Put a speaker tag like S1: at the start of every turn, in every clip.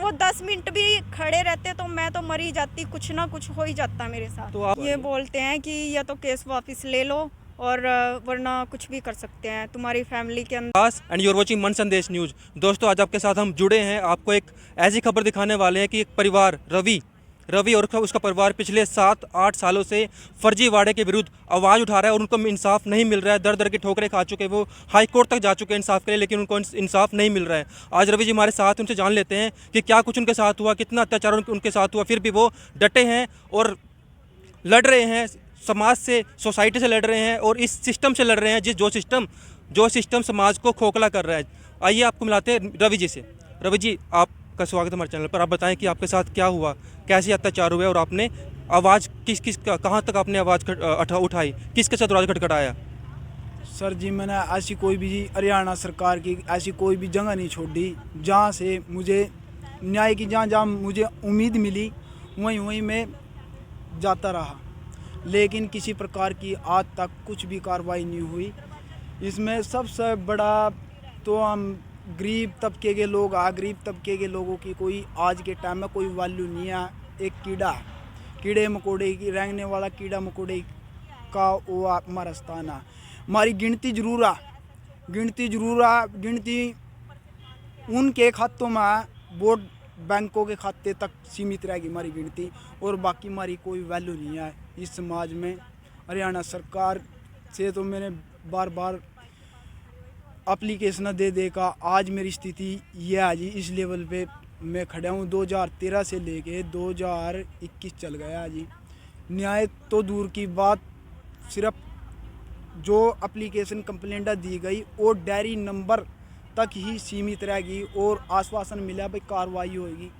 S1: वो 10 मिनट भी खड़े रहते तो मैं तो मर ही जाती, कुछ ना कुछ हो ही जाता मेरे साथ।
S2: तो आप
S1: ये बोलते हैं कि या तो केस वापस ले लो और वरना कुछ भी कर सकते हैं तुम्हारी फैमिली के अंदर।
S2: एंड यू आर वाचिंग मन संदेश न्यूज। दोस्तों, आज आपके साथ हम जुड़े हैं, आपको एक ऐसी खबर दिखाने वाले हैं कि एक परिवार रवि और उसका परिवार पिछले 7-8 सालों से फर्जीवाड़े के विरुद्ध आवाज़ उठा रहा है और उनको इंसाफ नहीं मिल रहा है। दर दर की ठोकरें खा चुके हैं, वो हाई कोर्ट तक जा चुके हैं इंसाफ के लिए, लेकिन उनको इंसाफ नहीं मिल रहा है। आज रवि जी हमारे साथ, उनसे जान लेते हैं कि क्या कुछ उनके साथ हुआ, कितना अत्याचार उनके साथ हुआ, फिर भी वो डटे हैं और लड़ रहे हैं, समाज से, सोसाइटी से लड़ रहे हैं और इस सिस्टम से लड़ रहे हैं जो सिस्टम समाज को खोखला कर रहा है। आइए आपको मिलाते हैं रवि जी से। रवि जी, आपका स्वागत है हमारे चैनल पर। आप बताएं कि आपके साथ क्या हुआ, कैसे अत्याचार हुए और आपने आवाज़ कहाँ तक आपने आवाज़ उठाई, किसके साथ दरवाजा खटखटाया?
S3: सर जी, मैंने ऐसी कोई भी हरियाणा सरकार की ऐसी कोई भी जगह नहीं छोड़ी जहाँ से मुझे न्याय की, जहाँ मुझे उम्मीद मिली वहीं मैं जाता रहा, लेकिन किसी प्रकार की आज तक कुछ भी कार्रवाई नहीं हुई। इसमें सबसे बड़ा तो हम गरीब तबके के लोग गरीब तबके के लोगों की कोई आज के टाइम में कोई वैल्यू नहीं है। एक कीड़े मकोड़े की रेंगने वाला कीड़ा मकोड़े का वो हमारा स्थान है। हमारी गिनती उनके खातों में, वोट बैंकों के खाते तक सीमित रहेगी हमारी गिनती, और बाकी हमारी कोई वैल्यू नहीं है इस समाज में। हरियाणा सरकार से तो मैंने बार बार एप्लीकेशन दे का आज मेरी स्थिति यह है जी, इस लेवल पे मैं खड़ा हूँ। 2013 से लेके 2021 चल गया जी। न्याय तो दूर की बात, सिर्फ जो एप्लीकेशन कंप्लेंट दी गई और डायरी नंबर तक ही सीमित रहेगी और आश्वासन मिला भाई कार्रवाई होगी।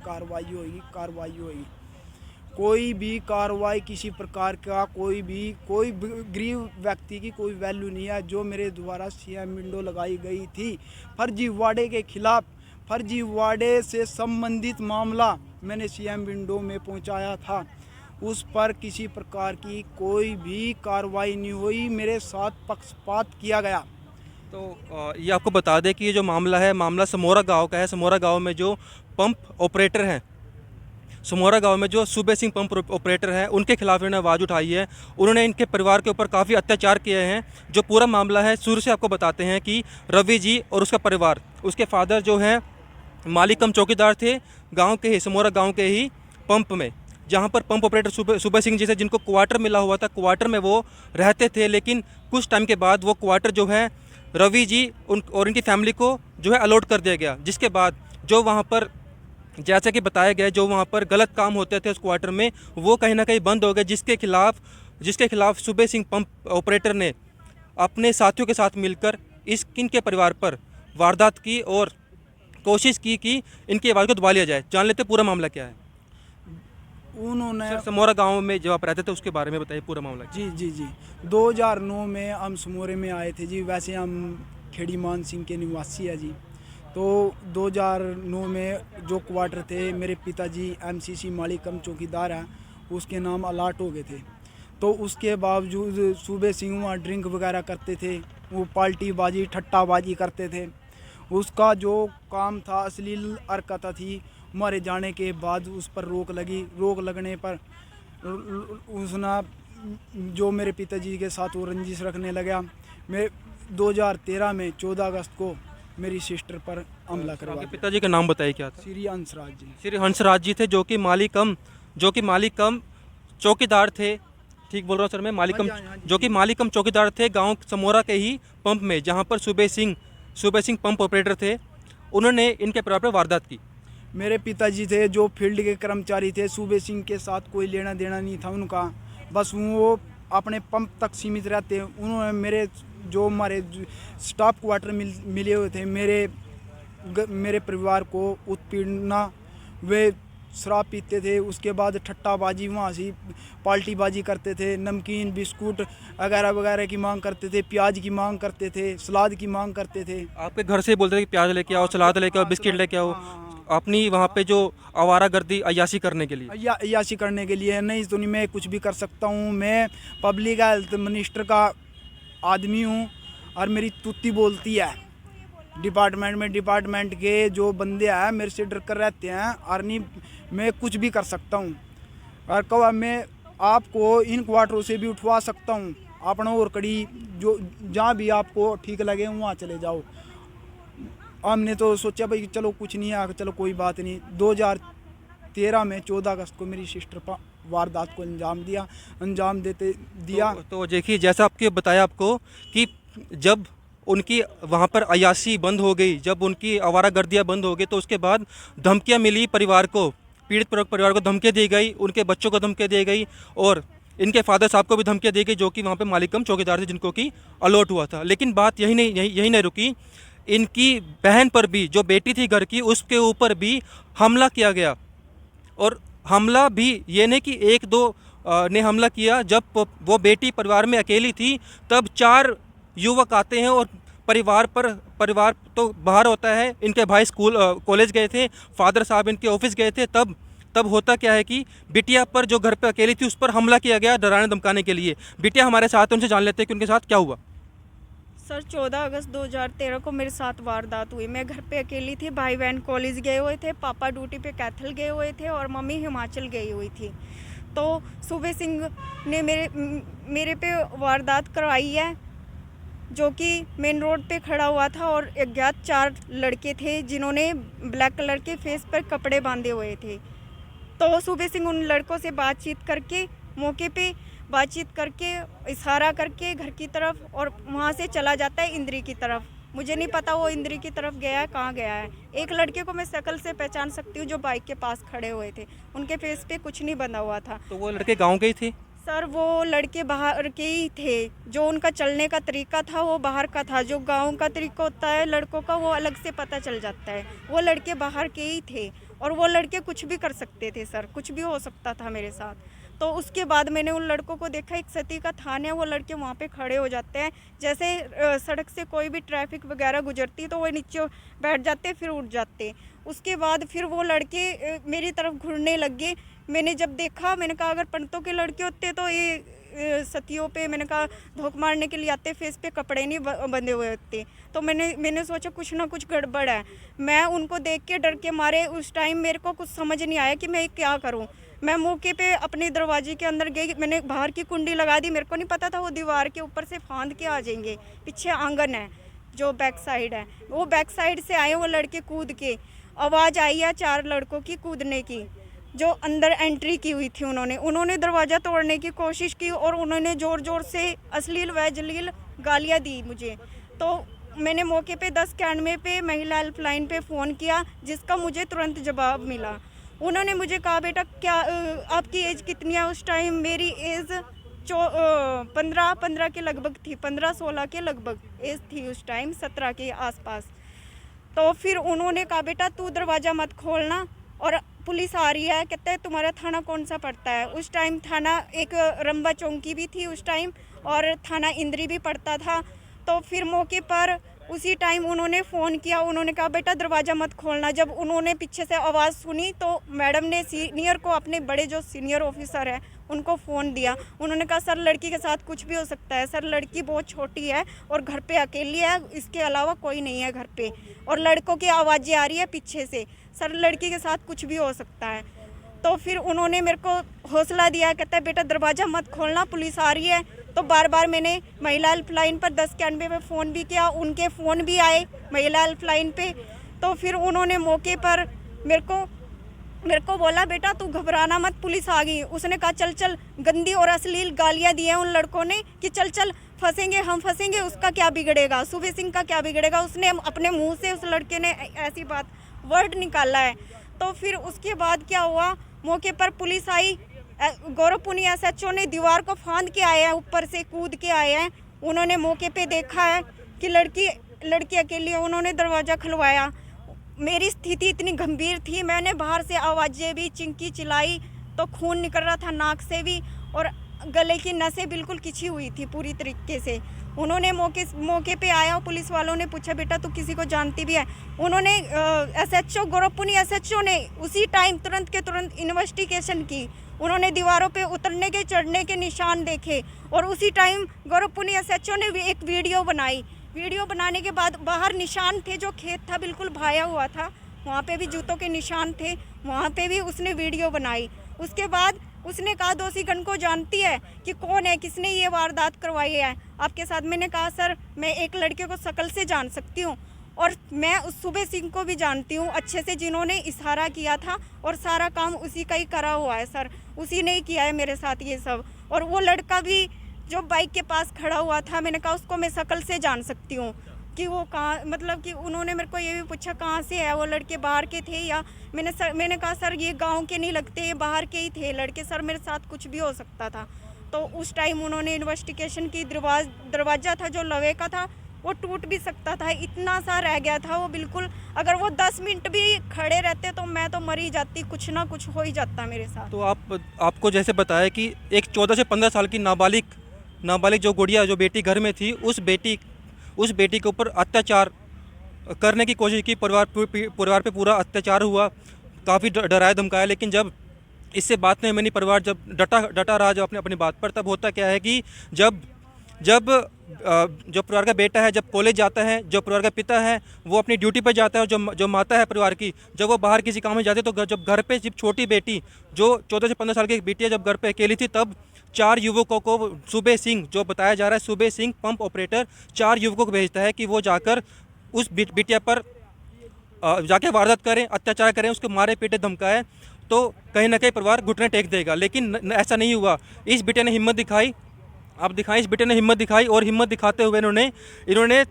S3: कोई भी कार्रवाई किसी प्रकार का कोई गरीब व्यक्ति की कोई वैल्यू नहीं है। जो मेरे द्वारा सीएम विंडो लगाई गई थी फर्जीवाड़े के खिलाफ, फर्जीवाड़े से संबंधित मामला मैंने सीएम विंडो में पहुंचाया था, उस पर किसी प्रकार की कोई भी कार्रवाई नहीं हुई, मेरे साथ पक्षपात किया गया।
S2: तो ये आपको बता दें कि ये जो मामला समोरा गांव का है। समोरा गांव में जो पंप ऑपरेटर हैं, समोरा गांव में जो सूबे सिंह पंप ऑपरेटर हैं, उनके खिलाफ इन्होंने आवाज़ उठाई है। उन्होंने इनके परिवार के ऊपर काफ़ी अत्याचार किए हैं। जो पूरा मामला है शुरू से आपको बताते हैं कि रवि जी और उसका परिवार, उसके फादर जो हैं मालिक कम चौकीदार थे गांव के ही, समोरा गांव के ही पंप में, जहां पर पंप ऑपरेटर सूबे सिंह जी से जिनको क्वार्टर मिला हुआ था, क्वार्टर में वो रहते थे। लेकिन कुछ टाइम के बाद वो क्वार्टर जो है रवि जी और इनकी फैमिली को जो है अलॉट कर दिया गया, जिसके बाद जो वहाँ पर, जैसा कि बताया गया, जो वहाँ पर गलत काम होते थे उस क्वार्टर में, वो कहीं ना कहीं बंद हो गए, जिसके खिलाफ सूबे सिंह पंप ऑपरेटर ने अपने साथियों के साथ मिलकर इनके परिवार पर वारदात की और कोशिश की कि इनकी आवाज़ को दबा लिया जाए। जान लेते पूरा मामला क्या है।
S3: उन्होंने
S2: समोरा गांव में जब आप रहते थे उसके बारे में बताइए पूरा मामला।
S3: जी 2009 में हम समोरे में आए थे जी। वैसे हम खेड़ी मान सिंह के निवासी है जी। तो 2009 में जो क्वार्टर थे, मेरे पिताजी एमसीसी मालिक कम चौकीदार हैं, उसके नाम अलाट हो गए थे। तो उसके बावजूद सूबे सिंह वहाँ ड्रिंक वगैरह करते थे, वो पाल्टीबाजी ठट्टाबाजी करते थे। उसका जो काम था, अश्लील हरकत थी। हमारे जाने के बाद उस पर रोक लगने पर उसने जो मेरे पिताजी के साथ वो रंजिश रखने लगा। मैं 2013 में 14 अगस्त को मेरी सिस्टर पर हमला करवा।
S2: पिताजी का नाम बताइए क्या था?
S3: श्री हंसराज जी।
S2: श्री हंसराज जी थे, जो कि मालिक कम चौकीदार थे। ठीक बोल रहा हूँ सर मैं? जो कि मालिक कम चौकीदार थे गांव समोरा के ही पंप में, जहां पर सूबे सिंह पंप ऑपरेटर थे। उन्होंने इनके परिवार पर वारदात की।
S3: मेरे पिताजी थे जो फील्ड के कर्मचारी थे, सूबे सिंह के साथ कोई लेना देना नहीं था उनका, बस वो अपने पंप तक सीमित रहते। उन्होंने हमारे स्टाफ क्वार्टर मिले हुए थे, मेरे परिवार को उत्पीड़ना, वे शराब पीते थे, उसके बाद ठट्टाबाजी, वहाँ से पाल्टीबाजी करते थे, नमकीन बिस्कुट वगैरह वगैरह की मांग करते थे, प्याज की मांग करते थे, सलाद की मांग करते थे।
S2: आपके घर से बोलते थे कि प्याज लेके आओ, सलाद लेके आओ, बिस्किट लेके आओ, अपनी वहाँ पे जो आवारागर्दी अय्याशी करने के लिए?
S3: अय्याशी करने के लिए। नहीं तो नहीं मैं कुछ भी कर सकता हूँ। मैं पब्लिक हेल्थ मिनिस्टर का आदमी हूँ और मेरी तुत्ती बोलती है। डिपार्टमेंट के जो बंदे हैं मेरे से डर कर रहते हैं और नहीं मैं कुछ भी कर सकता हूँ और कब मैं आपको इन क्वार्टरों से भी उठवा सकता हूँ अपना और कड़ी जो जहाँ भी आपको ठीक लगे वहाँ चले जाओ। हमने तो सोचा भाई चलो कुछ नहीं है, चलो कोई बात नहीं। 2013 में 14 अगस्त को मेरी सिस्टर पर वारदात को अंजाम दिया।
S2: तो देखिए जैसा आपके बताया आपको कि जब उनकी वहाँ पर अयाशी बंद हो गई, जब उनकी आवारागर्दियाँ बंद हो गई, तो उसके बाद धमकियाँ मिली परिवार को, पीड़ित परिवार को धमकियाँ दी गई, उनके बच्चों को धमकियाँ दी गई और इनके फादर साहब को भी धमकियाँ दी गई जो कि वहाँ पे मालिकम चौकीदार थे जिनको कि अलॉट हुआ था। लेकिन बात यही नहीं रुकी, इनकी बहन पर भी, जो बेटी थी घर की, उसके ऊपर भी हमला किया गया। और हमला भी ये नहीं कि एक दो ने हमला किया, जब वो बेटी परिवार में अकेली थी तब 4 युवक आते हैं और परिवार तो बाहर होता है, इनके भाई स्कूल कॉलेज गए थे, फादर साहब इनके ऑफिस गए थे, तब होता क्या है कि बिटिया पर जो घर पे अकेली थी उस पर हमला किया गया डराने धमकाने के लिए। बिटिया हमारे साथ है, उनसे जान लेते हैं कि उनके साथ क्या हुआ।
S1: सर 14 अगस्त 2013 को मेरे साथ वारदात हुई। मैं घर पे अकेली थी, भाई बहन कॉलेज गए हुए थे, पापा ड्यूटी पे कैथल गए हुए थे और मम्मी हिमाचल गई हुई थी। तो सूबे सिंह ने मेरे पे वारदात करवाई है, जो कि मेन रोड पे खड़ा हुआ था और अज्ञात 4 लड़के थे जिन्होंने ब्लैक कलर के फेस पर कपड़े बांधे हुए थे। तो सूबे सिंह उन लड़कों से बातचीत करके, मौके पे बातचीत करके, इशारा करके घर की तरफ, और वहाँ से चला जाता है इंद्री की तरफ। मुझे नहीं पता वो इंद्री की तरफ गया है, कहाँ गया है। एक लड़के को मैं शक्ल से पहचान सकती हूँ जो बाइक के पास खड़े हुए थे, उनके फेस पे कुछ नहीं बंधा हुआ था।
S2: तो वो लड़के गाँव के ही थे?
S1: सर वो लड़के बाहर के ही थे, जो उनका चलने का तरीका था वो बाहर का था। जो गांव का तरीका होता है लड़कों का वो अलग से पता चल जाता है। वो लड़के बाहर के ही थे और वो लड़के कुछ भी कर सकते थे सर, कुछ भी हो सकता था मेरे साथ। तो उसके बाद मैंने उन लड़कों को देखा, एक सती का थान है, वो लड़के वहाँ पे खड़े हो जाते हैं। जैसे सड़क से कोई भी ट्रैफिक वगैरह गुजरती तो वो नीचे बैठ जाते फिर उठ जाते। उसके बाद फिर वो लड़के मेरी तरफ घूरने लग गए। मैंने जब देखा, मैंने कहा अगर पंडितों के लड़के होते तो ये सतियों पे, मैंने कहा धोख मारने के लिए आते, फेस पे कपड़े नहीं बंधे हुए होते। तो मैंने सोचा कुछ ना कुछ गड़बड़ है। मैं उनको देख के डर के मारे, उस टाइम मेरे को कुछ समझ नहीं आया कि मैं क्या करूं। मैं मौके पे अपने दरवाजे के अंदर गई, मैंने बाहर की कुंडी लगा दी। मेरे को नहीं पता था वो दीवार के ऊपर से फांद के आ जाएंगे। पीछे आंगन है जो बैक साइड है, वो बैक साइड से आए वो लड़के कूद के। आवाज़ आई है 4 लड़कों की कूदने की, जो अंदर एंट्री की हुई थी। उन्होंने दरवाज़ा तोड़ने की कोशिश की और उन्होंने ज़ोर ज़ोर से अश्लील व जलील गालियाँ दी मुझे। तो मैंने मौके पे 1091 पे महिला हेल्पलाइन पे फ़ोन किया, जिसका मुझे तुरंत जवाब मिला। उन्होंने मुझे कहा बेटा क्या आपकी एज कितनी है? उस टाइम मेरी एज 15 के लगभग थी, 15-16 के लगभग एज थी उस टाइम, 17 के आसपास। तो फिर उन्होंने कहा बेटा तू दरवाज़ा मत खोलना और पुलिस आ रही है। कहते हैं तुम्हारा थाना कौन सा पड़ता है? उस टाइम थाना एक रंबा चौकी भी थी उस टाइम और थाना इंद्री भी पड़ता था। तो फिर मौके पर उसी टाइम उन्होंने फ़ोन किया, उन्होंने कहा बेटा दरवाज़ा मत खोलना। जब उन्होंने पीछे से आवाज़ सुनी तो मैडम ने सीनियर को, अपने बड़े जो सीनियर ऑफिसर है उनको फ़ोन दिया। उन्होंने कहा सर लड़की के साथ कुछ भी हो सकता है, सर लड़की बहुत छोटी है और घर पे अकेली है, इसके अलावा कोई नहीं है घर पे, और लड़कों की आवाज़ें आ रही है पीछे से, सर लड़की के साथ कुछ भी हो सकता है। तो फिर उन्होंने मेरे को हौसला दिया, कहता है बेटा दरवाज़ा मत खोलना, पुलिस आ रही है। तो बार बार मैंने महिला हेल्पलाइन पर 1091 पे फ़ोन भी किया, उनके फ़ोन भी आए महिला हेल्पलाइन पे। तो फिर उन्होंने मौके पर मेरे को बोला बेटा तू घबराना मत, पुलिस आ गई। उसने कहा चल चल, गंदी और अश्लील गालियाँ दी हैं उन लड़कों ने कि चल चल फंसेंगे, हम फंसेंगे, उसका क्या बिगड़ेगा, सूबे सिंह का क्या बिगड़ेगा। उसने अपने मुँह से उस लड़के ने ऐसी बात वर्ड निकाला है। तो फिर उसके बाद क्या हुआ, मौके पर पुलिस आई, गौरवपुनी SHO ने दीवार को फांद के आए हैं, ऊपर से कूद के आए हैं। उन्होंने मौके पे देखा है कि लड़की अकेली है, उन्होंने दरवाज़ा खुलवाया। मेरी स्थिति इतनी गंभीर थी, मैंने बाहर से आवाज़ें भी चिंकी चिल्लाई तो खून निकल रहा था नाक से भी और गले की नसें बिल्कुल खिंची हुई थी पूरी तरीके से। उन्होंने मौके पे आया, पुलिस वालों ने पूछा बेटा तू किसी को जानती भी है? उन्होंने SHO गौरवपुनी SHO ने उसी टाइम तुरंत के तुरंत इन्वेस्टिगेशन की। उन्होंने दीवारों पे उतरने के चढ़ने के निशान देखे और उसी टाइम गौरवपुनी SHO ने भी एक वीडियो बनाई वीडियो बनाने के बाद बाहर निशान थे, जो खेत था बिल्कुल भाया हुआ था, वहाँ पे भी जूतों के निशान थे, वहाँ पे भी उसने वीडियो बनाई। उसके बाद उसने कहा दोषीगण को जानती है कि कौन है, किसने ये वारदात करवाई है आपके साथ। मैंने कहा सर मैं एक लड़के को शक्ल से जान सकती हूँ और मैं उस सुबे सिंह को भी जानती हूँ अच्छे से, जिन्होंने इशारा किया था और सारा काम उसी का ही करा हुआ है सर, उसी ने ही किया है मेरे साथ ये सब। और वो लड़का भी जो बाइक के पास खड़ा हुआ था, मैंने कहा उसको मैं शक्ल से जान सकती हूँ कि वो कहाँ, मतलब कि उन्होंने मेरे को ये भी पूछा कहाँ से है वो लड़के, बाहर के थे या। मैंने कहा सर ये गांव के नहीं लगते, ये बाहर के ही थे लड़के सर, मेरे साथ कुछ भी हो सकता था। तो उस टाइम उन्होंने इन्वेस्टिगेशन की, दरवाज़ा था जो लोहे का था वो टूट भी सकता था, इतना सा रह गया था वो बिल्कुल। अगर वो 10 मिनट भी खड़े रहते तो मैं तो मर ही जाती, कुछ ना कुछ हो ही जाता मेरे साथ।
S2: तो आपको जैसे बताया कि एक 14 से 15 साल की नाबालिग जो गुड़िया, जो बेटी घर में थी, उस बेटी के ऊपर अत्याचार करने की कोशिश की, परिवार पे पूरा अत्याचार हुआ, काफ़ी डराया धमकाया। लेकिन जब इससे बात नहीं बनी, परिवार जब डटा रहा जब अपनी बात पर, तब होता क्या है कि जब जो परिवार का बेटा है जब कॉलेज जाता है, जो परिवार का पिता है वो अपनी ड्यूटी पर जाता है, और जो माता है परिवार की जब वो बाहर किसी काम में जाते, तो जब घर पे जब छोटी बेटी जो 14 से 15 साल की बेटी है जब घर पे अकेली थी, तब 4 युवकों को सुबे सिंह, जो बताया जा रहा है सुबे सिंह पंप ऑपरेटर, 4 युवकों को भेजता है कि वो जाकर उस बिटिया पर जाके वारदात करें, अत्याचार करें, उसको मारे पीटे धमकाए, तो कहीं ना कहीं परिवार घुटने टेक देगा। लेकिन ऐसा नहीं हुआ। इस बिटिया ने हिम्मत दिखाई, आप दिखाएं, इस बेटे ने हिम्मत दिखाई, और हिम्मत दिखाते हुए इन्होंने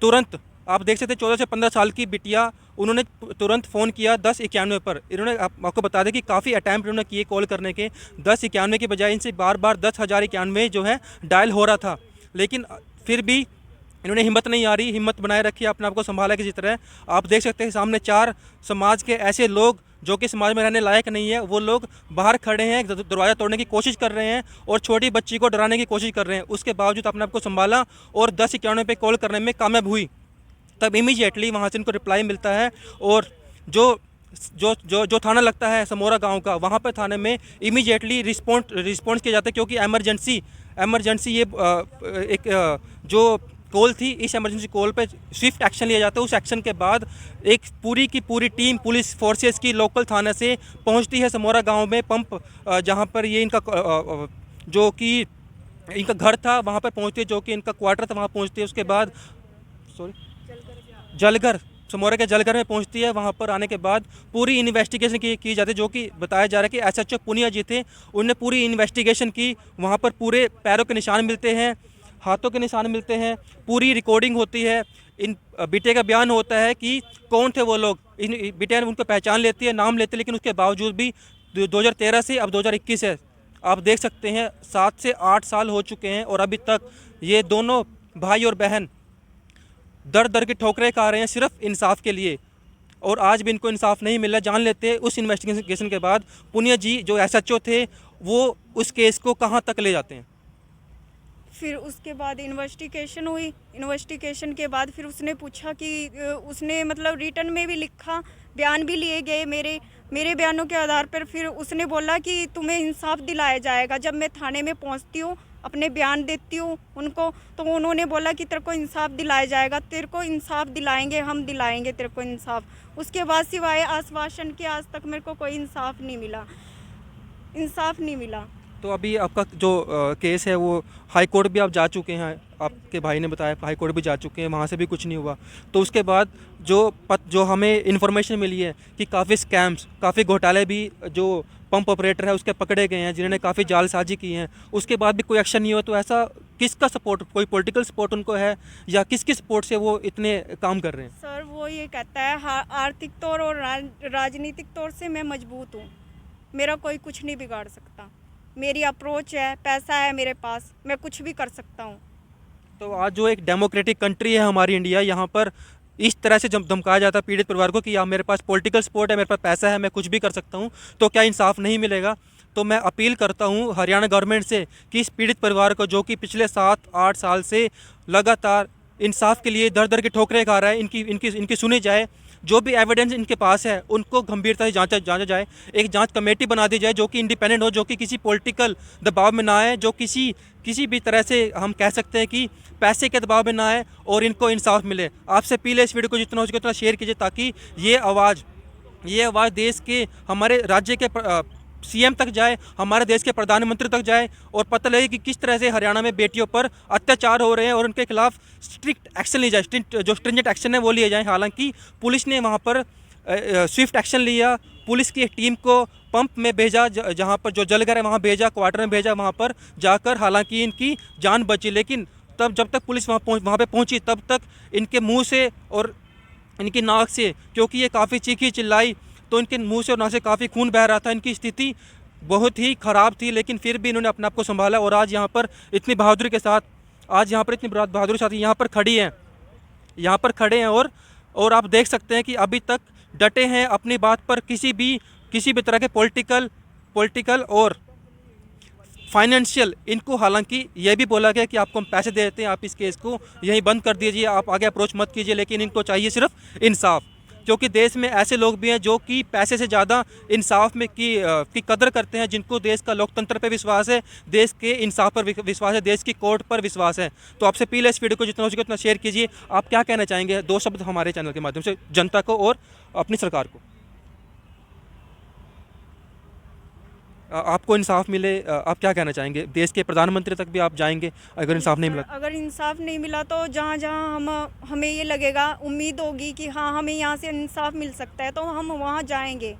S2: तुरंत, आप देख सकते हैं 14 से 15 साल की बिटिया, उन्होंने तुरंत फ़ोन किया 1091 पर। इन्होंने आपको बता दें कि काफ़ी अटैम्प्ट इन्होंने किए कॉल करने के, 1091 की बजाय इनसे बार 10,091 जो है डायल हो रहा था, लेकिन फिर भी इन्होंने हिम्मत नहीं आ रही, हिम्मत बनाए रखी, अपने आप को संभाला किसी तरह। आप देख सकते हैं सामने 4 समाज के ऐसे लोग जो कि समाज में रहने लायक नहीं है, वो लोग बाहर खड़े हैं, दरवाज़ा तोड़ने की कोशिश कर रहे हैं और छोटी बच्ची को डराने की कोशिश कर रहे हैं। उसके बावजूद अपने आप को संभाला और 1091 पे कॉल करने में कामयाब हुई। तब इमीडिएटली वहाँ से इनको रिप्लाई मिलता है, और जो थाना लगता है समोरा गांव का, वहाँ पर थाने में इमीडिएटली रिस्पॉन्स किया जाता है, क्योंकि एमरजेंसी ये एक जो कॉल थी, इस इमरजेंसी कॉल पे स्विफ्ट एक्शन लिया जाता है। उस एक्शन के बाद एक पूरी की पूरी टीम पुलिस फोर्सेस की लोकल थाने से पहुंचती है समोरा गांव में, पंप जहां पर ये इनका जो कि इनका घर था वहां पर पहुंचती है, जो कि इनका क्वार्टर था वहां पहुंचती है। उसके बाद जलघर, समोरा के जलघर में पहुंचती है। वहां पर आने के बाद पूरी इन्वेस्टिगेशन की जाती है, जो कि बताया जा रहा है कि SHO पुनिया जी थे, उनने पूरी इन्वेस्टिगेशन की। वहाँ पर पूरे पैरों के निशान मिलते हैं, हाथों के निशान मिलते हैं, पूरी रिकॉर्डिंग होती है, इन बिटिया का बयान होता है कि कौन थे वो लोग। इन बिटिया ने उनको पहचान लेती है, नाम लेती है, लेकिन उसके बावजूद भी 2013 से अब 2021 है, आप देख सकते हैं 7 से 8 साल हो चुके हैं, और अभी तक ये दोनों भाई और बहन दर की ठोकरें खा रहे हैं सिर्फ इंसाफ के लिए, और आज भी इनको इंसाफ नहीं मिला। जान लेते उस इन्वेस्टिगेशन के बाद पुनिया जी जो SHO थे वो उस केस को कहाँ तक ले जाते हैं।
S1: फिर उसके बाद इन्वेस्टिगेशन हुई, इन्वेस्टिगेशन के बाद फिर उसने पूछा कि उसने मतलब रिटर्न में भी लिखा, बयान भी लिए गए मेरे बयानों के आधार पर। फिर उसने बोला कि तुम्हें इंसाफ दिलाया जाएगा। जब मैं थाने में पहुंचती हूँ, अपने बयान देती हूँ उनको, तो उन्होंने बोला कि तेरे को इंसाफ दिलाया जाएगा, तेरे को इंसाफ दिलाएंगे, हम दिलाएंगे तेरे को इंसाफ। उसके बाद सिवाय आश्वासन के आज तक मेरे को कोई इंसाफ नहीं मिला।
S2: तो अभी आपका जो केस है वो हाई कोर्ट भी आप जा चुके हैं, आपके भाई ने बताया हाई कोर्ट भी जा चुके हैं, वहाँ से भी कुछ नहीं हुआ। तो उसके बाद जो हमें इन्फॉर्मेशन मिली है कि काफ़ी स्कैम्स, काफ़ी घोटाले भी जो पंप ऑपरेटर है उसके पकड़े गए हैं, जिन्होंने काफ़ी जालसाजी की हैं, उसके बाद भी कोई एक्शन नहीं हुआ। तो ऐसा किसका सपोर्ट, कोई पॉलिटिकल सपोर्ट उनको है या किसकी सपोर्ट से वो इतने काम कर रहे हैं?
S1: सर वो ये कहता है आर्थिक तौर और राजनीतिक तौर से मैं मजबूत हूँ, मेरा कोई कुछ नहीं बिगाड़ सकता, मेरी अप्रोच है, पैसा है मेरे पास, मैं कुछ भी कर सकता हूँ।
S2: तो आज जो एक डेमोक्रेटिक कंट्री है हमारी इंडिया, यहाँ पर इस तरह से जब धमकाया जाता है पीड़ित परिवार को कि या मेरे पास पॉलिटिकल सपोर्ट है, मेरे पास पैसा है, मैं कुछ भी कर सकता हूँ, तो क्या इंसाफ नहीं मिलेगा? तो मैं अपील करता हूँ हरियाणा गवर्नमेंट से कि इस पीड़ित परिवार को, जो कि पिछले 7-8 साल से लगातार इंसाफ के लिए दर की ठोकरें खा रहा है, इनकी सुनी जाए। जो भी एविडेंस इनके पास है उनको गंभीरता से जांचा जाए। एक जांच कमेटी बना दी जाए जो कि इंडिपेंडेंट हो, जो कि किसी पॉलिटिकल दबाव में ना आए, जो किसी भी तरह से हम कह सकते हैं कि पैसे के दबाव में ना आए और इनको इंसाफ मिले। आपसे अपील है इस वीडियो को जितना हो सके उतना शेयर कीजिए ताकि ये आवाज़ देश के, हमारे राज्य के सीएम तक जाए, हमारे देश के प्रधानमंत्री तक जाए और पता लगे कि किस तरह से हरियाणा में बेटियों पर अत्याचार हो रहे हैं और उनके खिलाफ स्ट्रिक्ट एक्शन लिया जाए, जो स्ट्रिंजेंट एक्शन है वो लिए जाए। हालांकि पुलिस ने वहाँ पर स्विफ्ट एक्शन लिया, पुलिस की एक टीम को पंप में भेजा, जहाँ पर जो जलघर है वहाँ भेजा, क्वार्टर में भेजा, वहाँ पर जाकर हालांकि इनकी जान बची। लेकिन तब जब तक पुलिस वहाँ पे पहुँची तब तक इनके मुँह से और इनकी नाक से, क्योंकि ये काफ़ी चीखी चिल्लाई तो इनके मुंह से और नाक से काफ़ी खून बह रहा था। इनकी स्थिति बहुत ही ख़राब थी, लेकिन फिर भी इन्होंने अपने आप को संभाला और आज यहाँ पर इतनी बहादुरी के साथ यहाँ पर खड़े हैं और आप देख सकते हैं कि अभी तक डटे हैं अपनी बात पर। किसी भी तरह के पॉलिटिकल और फाइनेंशियल, इनको हालांकि यह भी बोला गया कि आपको हम पैसे दे देते हैं, आप इस केस को यहीं बंद कर दीजिए, आप आगे अप्रोच मत कीजिए, लेकिन इनको चाहिए सिर्फ इंसाफ। क्योंकि देश में ऐसे लोग भी हैं जो कि पैसे से ज़्यादा इंसाफ में की कदर करते हैं, जिनको देश का लोकतंत्र पर विश्वास है, देश के इंसाफ पर विश्वास है, देश की कोर्ट पर विश्वास है। तो आपसे अपील है इस वीडियो को जितना हो सके उतना शेयर कीजिए। आप क्या कहना चाहेंगे 2 शब्द हमारे चैनल के माध्यम से जनता को और अपनी सरकार को? आपको इंसाफ मिले, आप क्या कहना चाहेंगे? देश के प्रधानमंत्री तक भी आप जाएंगे अगर इंसाफ नहीं मिला?
S1: अगर इंसाफ नहीं मिला तो जहाँ जहाँ हमें ये लगेगा, उम्मीद होगी कि हाँ हमें यहाँ से इंसाफ मिल सकता है तो हम वहाँ जाएंगे।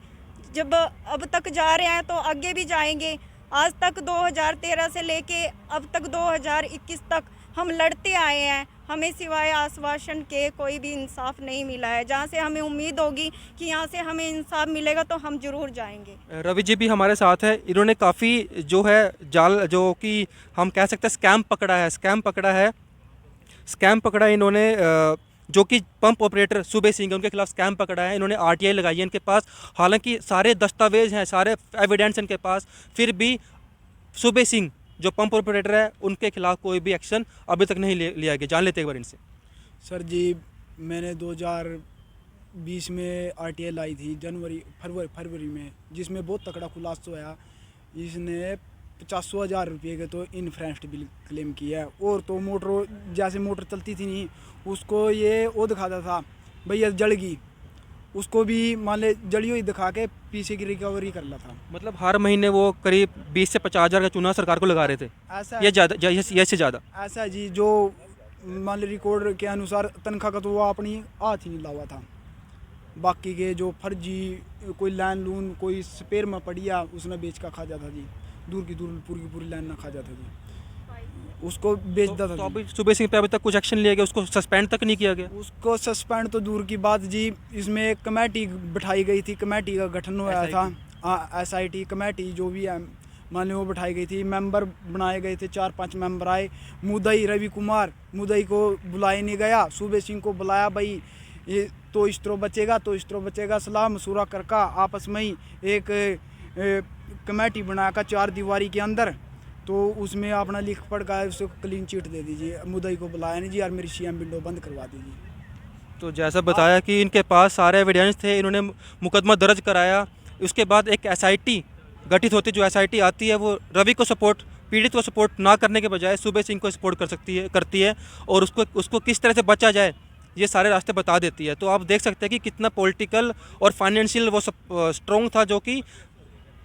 S1: जब अब तक जा रहे हैं तो आगे भी जाएंगे। आज तक 2013 से लेके अब तक 2021 तक हम लड़ते आए हैं, हमें सिवाय आश्वासन के कोई भी इंसाफ नहीं मिला है। जहाँ से हमें उम्मीद होगी कि यहाँ से हमें इंसाफ मिलेगा तो हम जरूर जाएंगे।
S2: रवि जी भी हमारे साथ है। इन्होंने काफ़ी जो है जाल, जो कि हम कह सकते हैं स्कैम पकड़ा है इन्होंने, जो कि पंप ऑपरेटर सूबे सिंह, उनके खिलाफ स्कैम पकड़ा है। इन्होंने आरटीआई लगाई है इनके पास, हालांकि सारे दस्तावेज हैं, सारे एविडेंस इनके पास, फिर भी सूबे सिंह जो पंप ऑपरेटर है उनके खिलाफ कोई भी एक्शन अभी तक नहीं लिया गया। जान लेते एक बार इनसे।
S3: सर जी, मैंने 2020 में आरटीआई लाई थी फरवरी में, जिसमें बहुत तकड़ा खुलासा हुआ। इसने 50,000 रुपये के तो इन्फ्रेंस्ड बिल क्लेम किया है। और तो मोटर चलती थी नहीं, उसको ये वो दिखाता था भैया जलगी, उसको भी मान ले जड़ी हुई दिखा के पीछे की रिकवरी कर रहा था।
S2: मतलब हर महीने वो करीब 20 से 50,000 का चूना सरकार को लगा रहे थे।
S3: ऐसा
S2: ये ज़्यादा
S3: ऐसा जी, जो मान ली रिकॉर्ड के अनुसार तनख्वाह का तो वो अपनी हाथ ही नहीं लावा था। बाकी के जो फर्जी कोई लैंड लून कोई स्पेयर में पड़िया उसने बेच का खा जाता जी, दूर की पूरी लाइन ना खा जाता जी, उसको बेच देता था।
S2: तो अभी सूबे सिंह पे अभी तक कुछ एक्शन लिया गया? उसको सस्पेंड तक नहीं किया गया?
S3: उसको सस्पेंड तो दूर की बात जी, इसमें एक कमेटी बिठाई गई थी, कमेटी का गठन हुआ था। SIT कमेटी जो भी है मान लो वो बिठाई गई थी, मेंबर बनाए गए थे, 4-5 मेंबर आए। मुदई रवि कुमार मुदई को बुलाया नहीं गया, सूबे सिंह को बुलाया, भाई ये तो इस तरह बचेगा, सलाह मशूरा करके आपस में ही एक कमेटी बनाकर 4 दीवारी के अंदर, तो उसमें अपना लिख पढ़ कर उसको क्लीन चिट दे दीजिए। मुदई को बुलाया नहीं जी, और मेरी CM विंडो बंद करवा दीजिए।
S2: तो जैसा बताया कि इनके पास सारे एविडेंस थे, इन्होंने मुकदमा दर्ज कराया। उसके बाद एक SIT गठित होती है, जो SIT आती है वो रवि को पीड़ित को सपोर्ट ना करने के बजाय सूबे सिंह को सपोर्ट करती है और उसको किस तरह से बचा जाए ये सारे रास्ते बता देती है। तो आप देख सकते हैं कि कितना पॉलिटिकल और फाइनेंशियल वो स्ट्रॉन्ग था, जो कि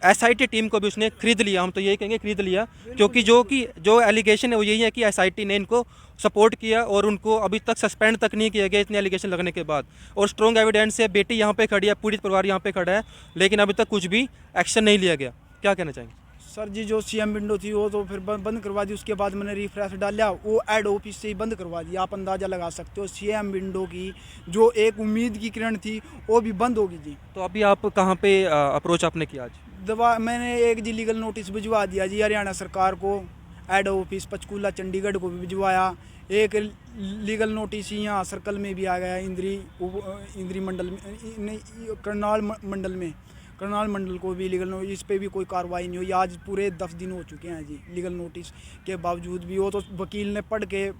S2: SIT टीम को भी उसने खरीद लिया। हम तो यही कहेंगे खरीद लिया, क्योंकि जो एलिगेशन है वो यही है कि SIT ने इनको सपोर्ट किया और उनको अभी तक सस्पेंड तक नहीं किया गया इतने एलिगेशन लगने के बाद। और स्ट्रॉन्ग एविडेंस है, बेटी यहाँ पे खड़ी है, पीड़ित परिवार यहाँ पे खड़ा है, लेकिन अभी तक कुछ भी एक्शन नहीं लिया गया। क्या कहना चाहेंगे?
S3: सर जी, जो CM विंडो थी वो तो फिर बंद करवा दी, उसके बाद मैंने रिफ्रेश डाला, वो एड ऑफिस से ही बंद करवा दिया। आप अंदाज़ा लगा सकते हो CM विंडो की जो एक उम्मीद की किरण थी वो भी बंद होगी जी।
S2: तो अभी आप कहाँ पे अप्रोच आपने किया आज?
S3: मैंने एक जी लीगल नोटिस भिजवा दिया जी हरियाणा सरकार को, एड ऑफिस पंचकूला चंडीगढ़ को भी भिजवाया। एक लीगल नोटिस यहाँ सर्कल में भी आ गया, इंद्री मंडल में, करनाल मंडल को भी लीगल नोटिस, इस पर भी कोई कार्रवाई नहीं हुई। आज पूरे 10 दिन हो चुके हैं जी लीगल नोटिस के बावजूद भी। वो तो वकील ने पढ़ के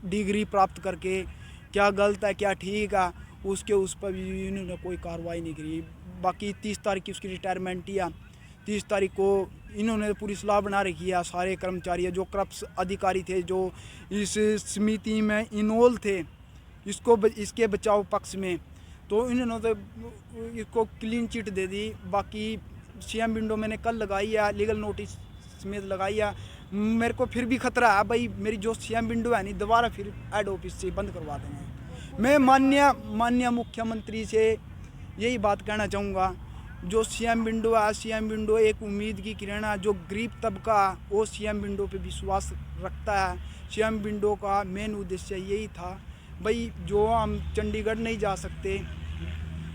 S3: डिग्री प्राप्त करके क्या गलत है क्या ठीक है उसके उस पर भी इन्होंने कोई कार्रवाई नहीं करी। बाकी 30 तारीख की उसकी रिटायरमेंट या 30 तारीख को इन्होंने पूरी सलाह बना रखी है। सारे कर्मचारी जो करप्ट अधिकारी थे जो इस समिति में इन्वॉल्व थे इसके बचाव पक्ष में, तो इन्होंने तो इसको क्लीन चिट दे दी। बाकी सीएम विंडो मैंने कल लगाई है, लीगल नोटिस समेत लगाई है। मेरे को फिर भी खतरा है भाई, मेरी जो सीएम विंडो है नहीं दोबारा फिर हेड ऑफिस से बंद करवा देंगे। मैं माननीय मुख्यमंत्री से यही बात कहना चाहूँगा, जो सीएम विंडो है, सीएम विंडो एक उम्मीद की किरण है। जो गरीब तबका वो सीएम विंडो पे विश्वास रखता है। सीएम विंडो का मेन उद्देश्य यही था भाई, जो हम चंडीगढ़ नहीं जा सकते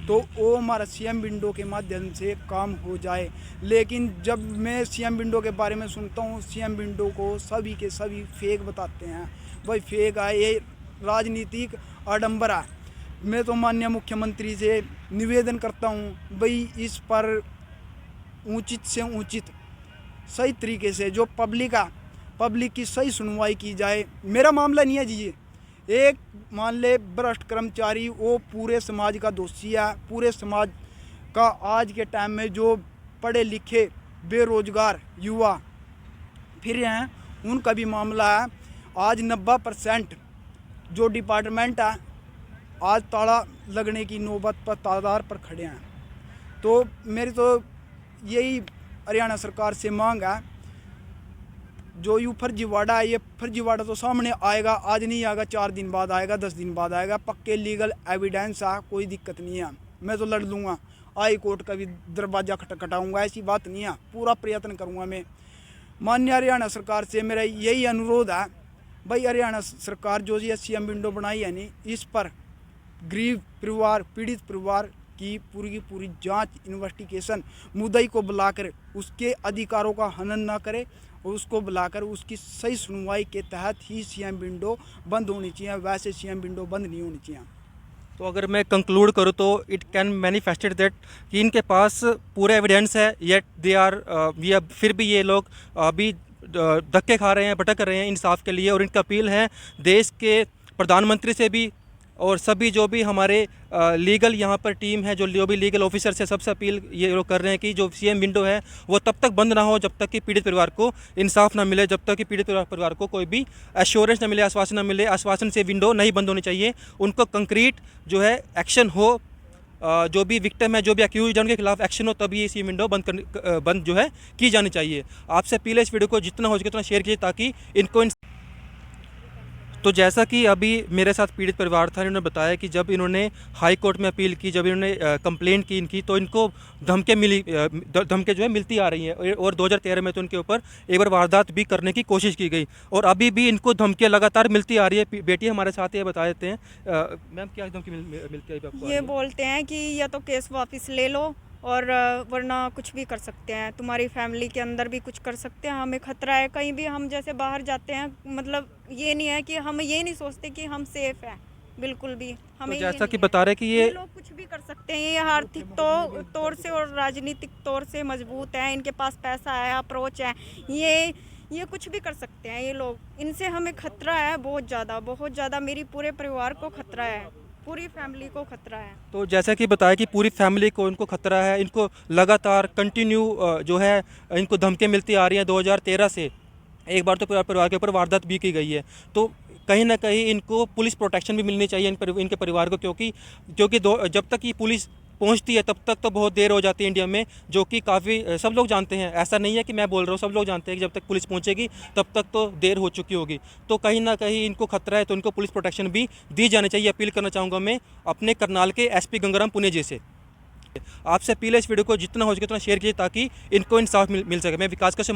S3: तो वो हमारा सीएम विंडो के माध्यम से काम हो जाए। लेकिन जब मैं सीएम विंडो के बारे में सुनता हूँ, सीएम विंडो को सभी के सभी फेक बताते हैं। भाई फेक है, ये राजनीतिक आडंबर है। मैं तो माननीय मुख्यमंत्री से निवेदन करता हूँ भाई, इस पर उचित से उचित सही तरीके से जो पब्लिक की सही सुनवाई की जाए। मेरा मामला नहीं है जी, ये एक मान ले भ्रष्ट कर्मचारी वो पूरे समाज का दोषी है। पूरे समाज का आज के टाइम में जो पढ़े लिखे बेरोजगार युवा फिर हैं, उनका भी मामला है। आज 90% जो डिपार्टमेंट है आज ताला लगने की नौबत पर तादार पर खड़े हैं। तो मेरी तो यही हरियाणा सरकार से मांग है, जो यू फर्जीवाड़ा है, ये फर्जीवाड़ा तो सामने आएगा, आज नहीं आएगा, 4 दिन बाद आएगा, 10 दिन बाद आएगा। पक्के लीगल एविडेंस है, कोई दिक्कत नहीं है। मैं तो लड़ लूँगा, हाई कोर्ट का भी दरवाज़ा खटखटाऊँगा, ऐसी बात नहीं है। पूरा प्रयत्न करूँगा मैं। माननीय हरियाणा सरकार से मेरा यही अनुरोध है भाई, हरियाणा सरकार जो ये सीएम विंडो बनाई है नहीं, इस पर गरीब परिवार, पीड़ित परिवार की पूरी जांच, इन्वेस्टिगेशन, मुद्दई को बुलाकर उसके अधिकारों का हनन ना करे और उसको बुलाकर उसकी सही सुनवाई के तहत ही सीएम विंडो बंद होनी चाहिए। वैसे सीएम विंडो बंद नहीं होनी चाहिए।
S2: तो अगर मैं कंक्लूड करूँ तो इट कैन मैनिफेस्टेड दैट कि इनके पास पूरा एविडेंस है, येट दे आर फिर भी ये लोग अभी धक्के खा रहे हैं, भटक रहे हैं इंसाफ के लिए। और इनका अपील है देश के प्रधानमंत्री से भी और सभी जो भी हमारे लीगल यहाँ पर टीम है, जो भी लीगल ऑफिसर्स है, सबसे अपील ये लोग कर रहे हैं कि जो सीएम विंडो है वो तब तक बंद ना हो जब तक कि पीड़ित परिवार को इंसाफ ना मिले, जब तक कि पीड़ित परिवार को कोई भी एश्योरेंस ना मिले, आश्वासन ना मिले। आश्वासन से विंडो नहीं बंद होनी चाहिए, उनको कंक्रीट जो है एक्शन हो, जो भी विक्टिम है, जो भी एक्यूज है, उनके खिलाफ एक्शन हो, तभी इसी विंडो बंद जो है की जानी चाहिए। आपसे अपील है इस वीडियो को जितना हो सके उतना शेयर कीजिए ताकि इनको तो जैसा कि अभी मेरे साथ पीड़ित परिवार था, इन्होंने बताया कि जब इन्होंने हाई कोर्ट में अपील की, जब इन्होंने कंप्लेंट की इनकी, तो इनको धमके जो है मिलती आ रही हैं। और 2013 में तो इनके ऊपर एक बार वारदात भी करने की कोशिश की गई और अभी भी इनको धमकियाँ लगातार मिलती आ रही है। बेटी हमारे साथ ये बता देते हैं, मैम क्या धमकी मिलती है आपको?
S1: ये बोलते हैं कि या तो केस वापस ले लो और वरना कुछ भी कर सकते हैं, तुम्हारी फैमिली के अंदर भी कुछ कर सकते हैं, हमें खतरा है। कहीं भी हम जैसे बाहर जाते हैं, मतलब ये नहीं है कि हम ये नहीं सोचते कि हम सेफ हैं, बिल्कुल भी हमें
S2: तो जैसा कि बता रहे कि ये
S1: लोग कुछ भी कर सकते हैं। ये आर्थिक तौर से और राजनीतिक तौर से मजबूत हैं, इनके पास पैसा है, अप्रोच है, ये कुछ भी कर सकते हैं ये लोग। इनसे हमें खतरा है बहुत ज़्यादा। मेरी पूरे परिवार को खतरा है, पूरी फैमिली को खतरा है।
S2: तो जैसा कि बताया कि पूरी फैमिली को इनको खतरा है, इनको लगातार कंटिन्यू जो है इनको धमकी मिलती आ रही है। 2013 से एक बार तो परिवार के ऊपर वारदात भी की गई है। तो कहीं ना कहीं इनको पुलिस प्रोटेक्शन भी मिलनी चाहिए इनके परिवार को, क्योंकि जब तक ये पुलिस पहुंचती है तब तक तो बहुत देर हो जाती है इंडिया में, जो कि काफ़ी सब लोग जानते हैं। ऐसा नहीं है कि मैं बोल रहा हूँ, सब लोग जानते हैं कि जब तक पुलिस पहुंचेगी तब तक तो देर हो चुकी होगी। तो कहीं ना कहीं इनको खतरा है, तो इनको पुलिस प्रोटेक्शन भी दी जानी चाहिए। अपील करना चाहूँगा मैं अपने करनाल के एसपी गंगाराम पुणे जी से। आपसे अपील है इस वीडियो को जितना हो सके उतना शेयर कीजिए ताकि इनको इंसाफ मिल सके। मैं विकास का से